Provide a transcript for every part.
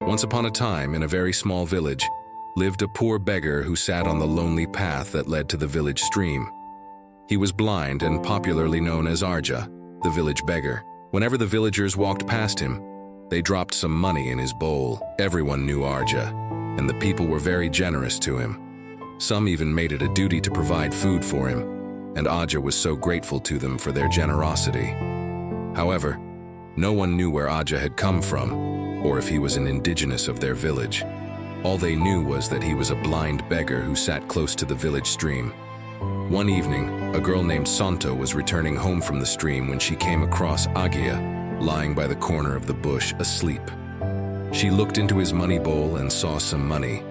Once upon a time, in a very small village, lived a poor beggar who sat on the lonely path that led to the village stream. He was blind and popularly known as Arja, the village beggar. Whenever the villagers walked past him, they dropped some money in his bowl. Everyone knew Arja, and the people were very generous to him. Some even made it a duty to provide food for him, and Arja was so grateful to them for their generosity. However, no one knew where Arja had come from, or if he was an indigenous of their village. All they knew was that he was a blind beggar who sat close to the village stream. One evening, a girl named Santo was returning home from the stream when she came across Agia, lying by the corner of the bush, asleep. She looked into his money bowl and saw some money.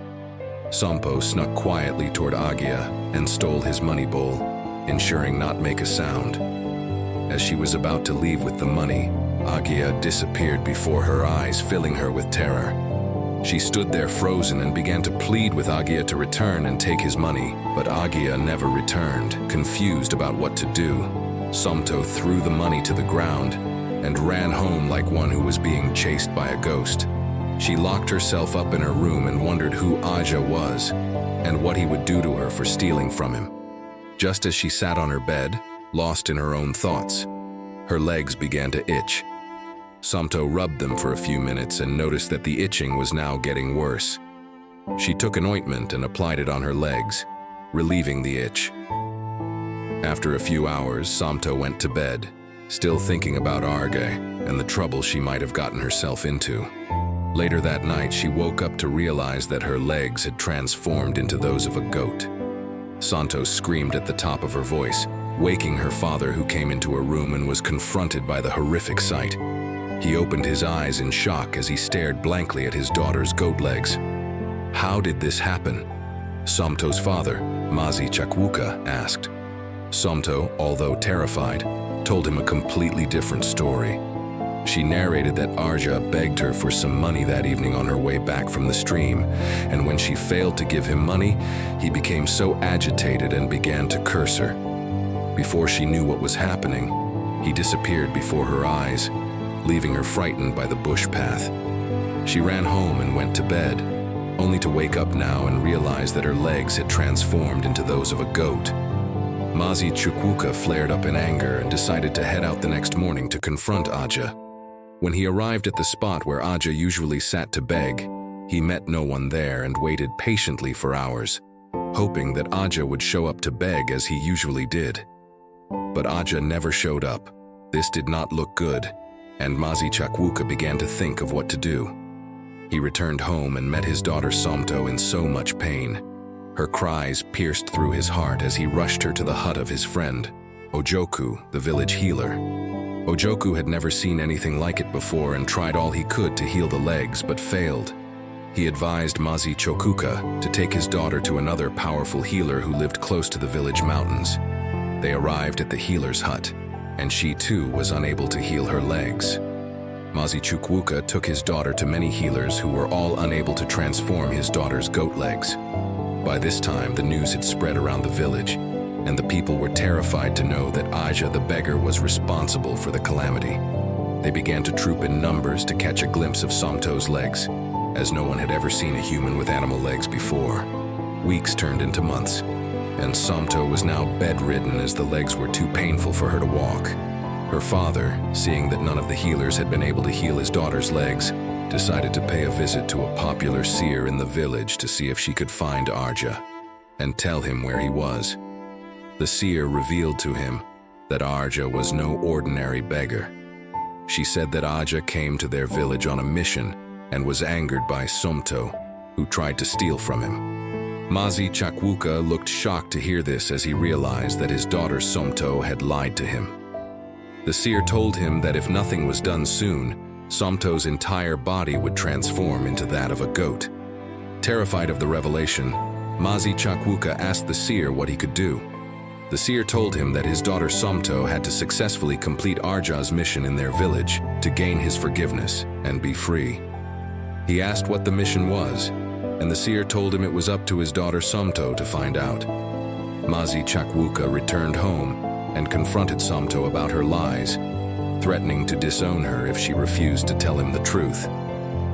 Sampo snuck quietly toward Agia and stole his money bowl, ensuring not make a sound. As she was about to leave with the money, Agia disappeared before her eyes, filling her with terror. She stood there frozen and began to plead with Agia to return and take his money, but Agia never returned. Confused about what to do, Samto threw the money to the ground and ran home like one who was being chased by a ghost. She locked herself up in her room and wondered who Aja was and what he would do to her for stealing from him. Just as she sat on her bed, lost in her own thoughts, her legs began to itch. Samto rubbed them for a few minutes and noticed that the itching was now getting worse. She took an ointment and applied it on her legs, relieving the itch. After a few hours, Samto went to bed, still thinking about Arge and the trouble she might have gotten herself into. Later that night, she woke up to realize that her legs had transformed into those of a goat. Santo screamed at the top of her voice, waking her father, who came into her room and was confronted by the horrific sight. He opened his eyes in shock as he stared blankly at his daughter's goat legs. How did this happen? Samto's father, Mazi Chakwuka, asked. Samto, although terrified, told him a completely different story. She narrated that Arja begged her for some money that evening on her way back from the stream, and when she failed to give him money, he became so agitated and began to curse her. Before she knew what was happening, he disappeared before her eyes, leaving her frightened by the bush path. She ran home and went to bed, only to wake up now and realize that her legs had transformed into those of a goat. Mazi Chukwuka flared up in anger and decided to head out the next morning to confront Aja. When he arrived at the spot where Aja usually sat to beg, he met no one there and waited patiently for hours, hoping that Aja would show up to beg as he usually did. But Aja never showed up. This did not look good, and Mazi Chakwuka began to think of what to do. He returned home and met his daughter Samto in so much pain. Her cries pierced through his heart as he rushed her to the hut of his friend, Ojoku, the village healer. Ojoku had never seen anything like it before and tried all he could to heal the legs, but failed. He advised Mazi Chokuka to take his daughter to another powerful healer who lived close to the village mountains. They arrived at the healer's hut, and she too was unable to heal her legs. Mazi Chukwuka took his daughter to many healers who were all unable to transform his daughter's goat legs. By this time, the news had spread around the village, and the people were terrified to know that Aja the beggar was responsible for the calamity. They began to troop in numbers to catch a glimpse of Samto's legs, as no one had ever seen a human with animal legs before. Weeks turned into months, and Samto was now bedridden as the legs were too painful for her to walk. Her father, seeing that none of the healers had been able to heal his daughter's legs, decided to pay a visit to a popular seer in the village to see if she could find Arja and tell him where he was. The seer revealed to him that Arja was no ordinary beggar. She said that Arja came to their village on a mission and was angered by Somto, who tried to steal from him. Mazi Chakwuka looked shocked to hear this as he realized that his daughter Somto had lied to him. The seer told him that if nothing was done soon, Somto's entire body would transform into that of a goat. Terrified of the revelation, Mazi Chakwuka asked the seer what he could do. The seer told him that his daughter Somto had to successfully complete Arja's mission in their village to gain his forgiveness and be free. He asked what the mission was, and the seer told him it was up to his daughter Somto to find out. Mazi Chakwuka returned home and confronted Somto about her lies, threatening to disown her if she refused to tell him the truth.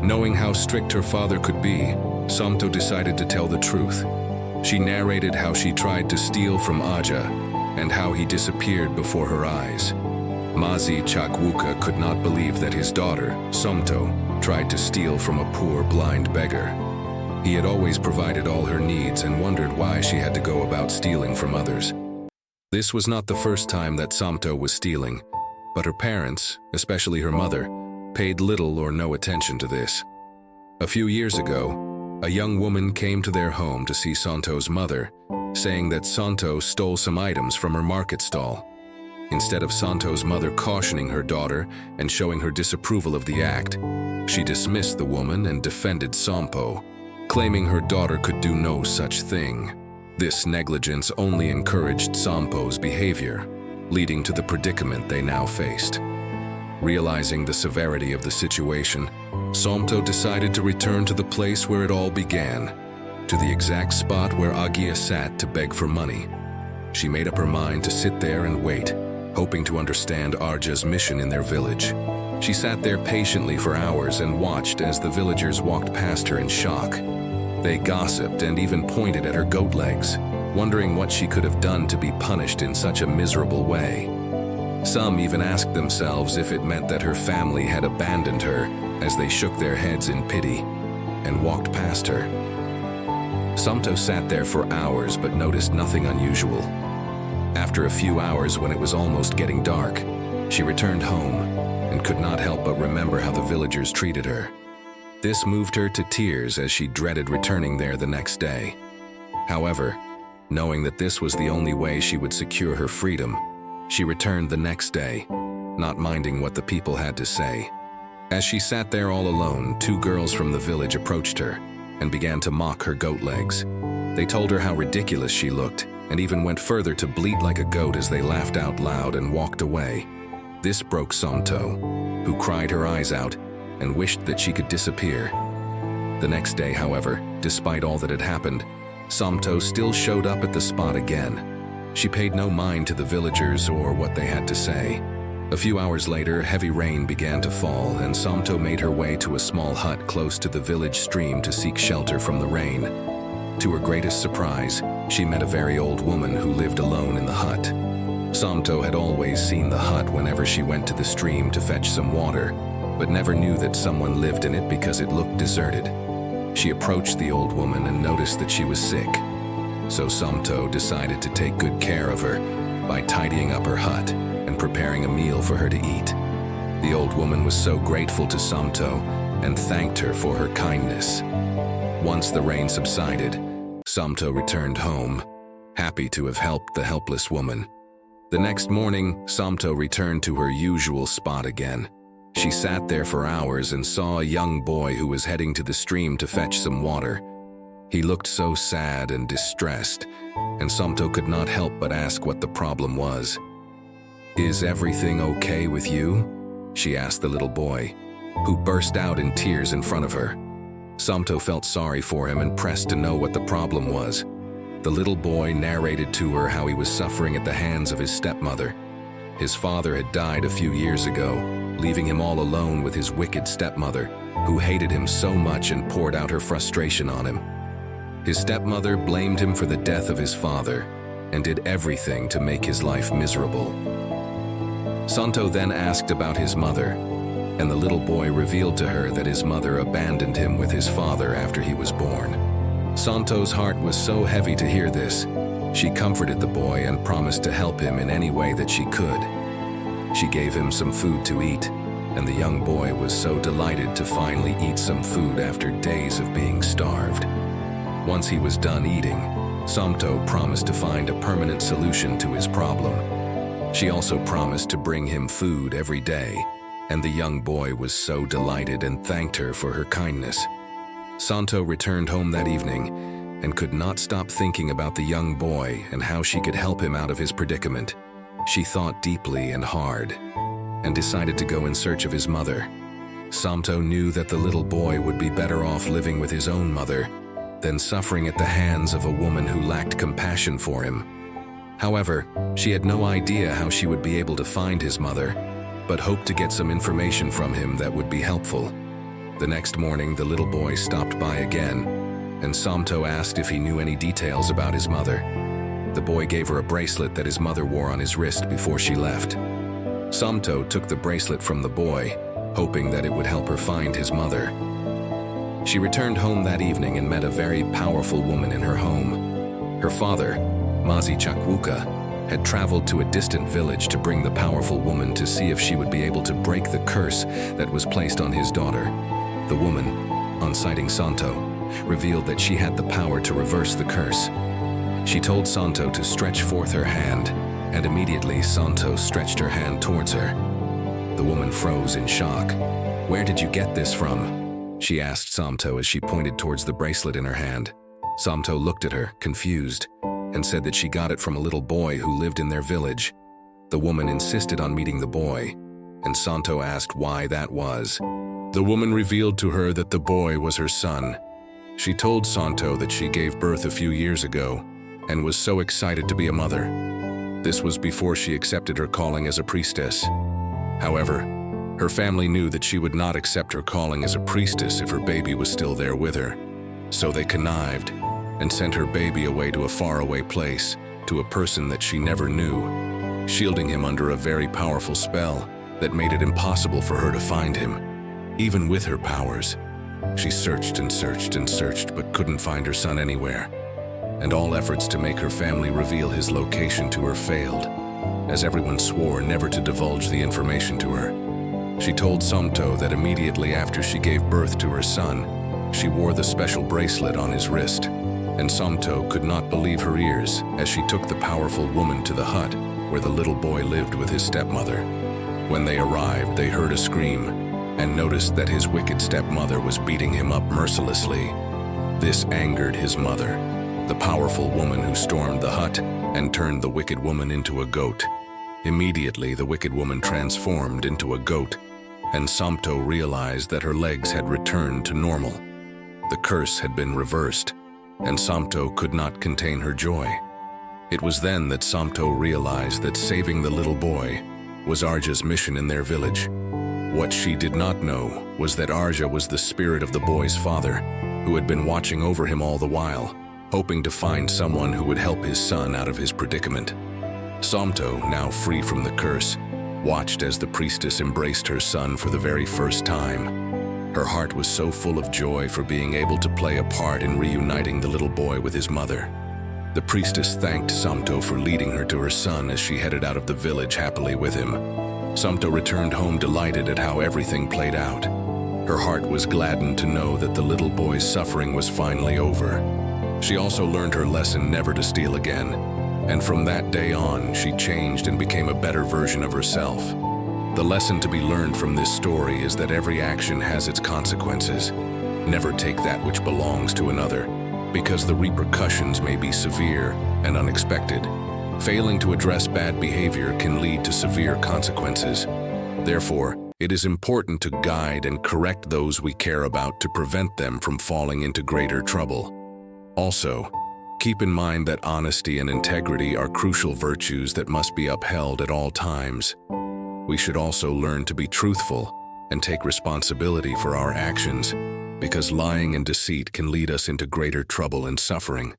Knowing how strict her father could be, Samto decided to tell the truth. She narrated how she tried to steal from Aja and how he disappeared before her eyes. Mazi Chakwuka could not believe that his daughter, Samto, tried to steal from a poor blind beggar. He had always provided all her needs and wondered why she had to go about stealing from others. This was not the first time that Samto was stealing, but her parents, especially her mother, paid little or no attention to this. A few years ago, a young woman came to their home to see Santo's mother, saying that Santo stole some items from her market stall. Instead of Santo's mother cautioning her daughter and showing her disapproval of the act, she dismissed the woman and defended Sampo, claiming her daughter could do no such thing. This negligence only encouraged Sampo's behavior, leading to the predicament they now faced. Realizing the severity of the situation, Samto decided to return to the place where it all began, to the exact spot where Agia sat to beg for money. She made up her mind to sit there and wait, hoping to understand Arja's mission in their village. She sat there patiently for hours and watched as the villagers walked past her in shock. They gossiped and even pointed at her goat legs, wondering what she could have done to be punished in such a miserable way. Some even asked themselves if it meant that her family had abandoned her, as they shook their heads in pity and walked past her. Samto sat there for hours but noticed nothing unusual. After a few hours, when it was almost getting dark, she returned home and could not help but remember how the villagers treated her. This moved her to tears as she dreaded returning there the next day. However, knowing that this was the only way she would secure her freedom, she returned the next day, not minding what the people had to say. As she sat there all alone, two girls from the village approached her and began to mock her goat legs. They told her how ridiculous she looked and even went further to bleat like a goat as they laughed out loud and walked away. This broke Samto, who cried her eyes out and wished that she could disappear. The next day, however, despite all that had happened, Samto still showed up at the spot again. She paid no mind to the villagers or what they had to say. A few hours later, heavy rain began to fall, and Samto made her way to a small hut close to the village stream to seek shelter from the rain. To her greatest surprise, she met a very old woman who lived alone in the hut. Samto had always seen the hut whenever she went to the stream to fetch some water, but never knew that someone lived in it because it looked deserted. She approached the old woman and noticed that she was sick. So Samto decided to take good care of her by tidying up her hut and preparing a meal for her to eat. The old woman was so grateful to Samto and thanked her for her kindness. Once the rain subsided, Samto returned home, happy to have helped the helpless woman. The next morning, Samto returned to her usual spot again. She sat there for hours and saw a young boy who was heading to the stream to fetch some water. He looked so sad and distressed, and Samto could not help but ask what the problem was. "Is everything okay with you?" she asked the little boy, who burst out in tears in front of her. Samto felt sorry for him and pressed to know what the problem was. The little boy narrated to her how he was suffering at the hands of his stepmother. His father had died a few years ago, leaving him all alone with his wicked stepmother, who hated him so much and poured out her frustration on him. His stepmother blamed him for the death of his father and did everything to make his life miserable. Samto then asked about his mother, and the little boy revealed to her that his mother abandoned him with his father after he was born. Samto's heart was so heavy to hear this. She comforted the boy and promised to help him in any way that she could. She gave him some food to eat, and the young boy was so delighted to finally eat some food after days of being starved. Once he was done eating, Samto promised to find a permanent solution to his problem. She also promised to bring him food every day, and the young boy was so delighted and thanked her for her kindness. Samto returned home that evening and could not stop thinking about the young boy and how she could help him out of his predicament. She thought deeply and hard, and decided to go in search of his mother. Samto knew that the little boy would be better off living with his own mother than suffering at the hands of a woman who lacked compassion for him. However, she had no idea how she would be able to find his mother, but hoped to get some information from him that would be helpful. The next morning, the little boy stopped by again, and Samto asked if he knew any details about his mother. The boy gave her a bracelet that his mother wore on his wrist before she left. Samto took the bracelet from the boy, hoping that it would help her find his mother. She returned home that evening and met a very powerful woman in her home. Her father, Mazi Chakwuka, had traveled to a distant village to bring the powerful woman to see if she would be able to break the curse that was placed on his daughter. The woman, on sighting Santo, revealed that she had the power to reverse the curse. She told Santo to stretch forth her hand, and immediately Santo stretched her hand towards her. The woman froze in shock. "Where did you get this from?" she asked Samto as she pointed towards the bracelet in her hand. Samto looked at her, confused, and said that she got it from a little boy who lived in their village. The woman insisted on meeting the boy, and Santo asked why that was. The woman revealed to her that the boy was her son. She told Santo that she gave birth a few years ago and was so excited to be a mother. This was before she accepted her calling as a priestess. However, her family knew that she would not accept her calling as a priestess if her baby was still there with her. So they connived and sent her baby away to a faraway place, to a person that she never knew, shielding him under a very powerful spell that made it impossible for her to find him. Even with her powers, she searched and searched and searched but couldn't find her son anywhere. And all efforts to make her family reveal his location to her failed, as everyone swore never to divulge the information to her. She told Samto that immediately after she gave birth to her son, she wore the special bracelet on his wrist, and Samto could not believe her ears as she took the powerful woman to the hut where the little boy lived with his stepmother. When they arrived, they heard a scream and noticed that his wicked stepmother was beating him up mercilessly. This angered his mother, the powerful woman who stormed the hut and turned the wicked woman into a goat. Immediately, the wicked woman transformed into a goat, and Samto realized that her legs had returned to normal. The curse had been reversed, and Samto could not contain her joy. It was then that Samto realized that saving the little boy was Arja's mission in their village. What she did not know was that Arja was the spirit of the boy's father, who had been watching over him all the while, hoping to find someone who would help his son out of his predicament. Samto, now free from the curse, watched as the priestess embraced her son for the very first time. Her heart was so full of joy for being able to play a part in reuniting the little boy with his mother. The priestess thanked Samto for leading her to her son as she headed out of the village happily with him. Samto returned home delighted at how everything played out. Her heart was gladdened to know that the little boy's suffering was finally over. She also learned her lesson never to steal again, and from that day on, she changed and became a better version of herself. The lesson to be learned from this story is that every action has its consequences. Never take that which belongs to another, because the repercussions may be severe and unexpected. Failing to address bad behavior can lead to severe consequences. Therefore, it is important to guide and correct those we care about to prevent them from falling into greater trouble. Also, keep in mind that honesty and integrity are crucial virtues that must be upheld at all times. We should also learn to be truthful and take responsibility for our actions, because lying and deceit can lead us into greater trouble and suffering.